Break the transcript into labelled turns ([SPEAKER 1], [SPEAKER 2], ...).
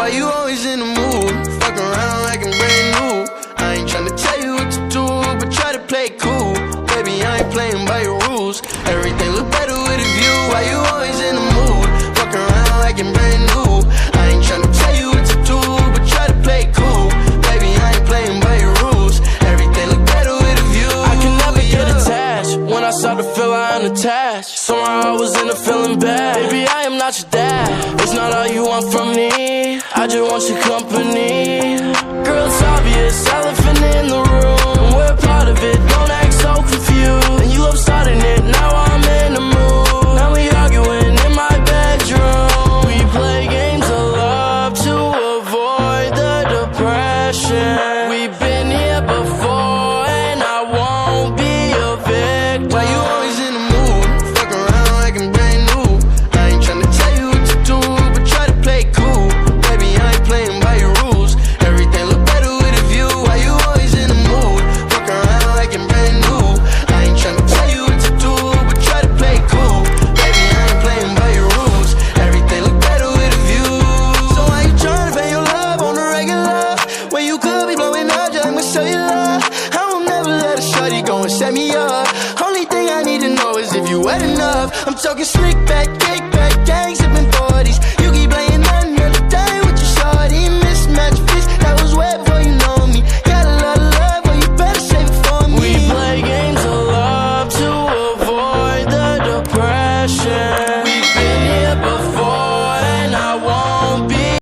[SPEAKER 1] Why you always in the mood? Fuck around like I'm brand new. I ain't tryna tell you what to do, but try to play it cool. Baby, I ain't playing by your rules. Everything look better with a view. Why you always in the mood? Fuck around like I'm brand new. I ain't tryna tell you what to do, but try to play it cool. Baby, I ain't playing by your rules. Everything look better with a view.
[SPEAKER 2] I can never get attached. When I start to feel I unattached, somehow I was in a feeling bad. Baby, I am not your dad. It's not all you want from me. I just want your company. Girl, it's obvious, elephant in the room. We're part of it, don't act so confused. And you love starting it, now I'm in the mood. Now we arguing in my bedroom. We play games of love to avoid the depression. We've been here before and I won't be a victim.
[SPEAKER 1] Why you always in the mood? Fuck around like I'm brand new. I ain't tryna tell you what to do, but try to play it cool. Baby, I ain't playing by your rules. Everything look better with a view. Why you always in the mood? Fuck around like I'm brand new. I ain't tryna tell you what to do, but try to play it cool. Baby, I ain't playing by your rules. Everything look better with a view. So why you tryna pay your love on the regular when you could be blowing up just like my cellular? I will never let a shorty go and set me up. Only thing I need to know is if you wet enough. I'm talking slick back, kick back, gang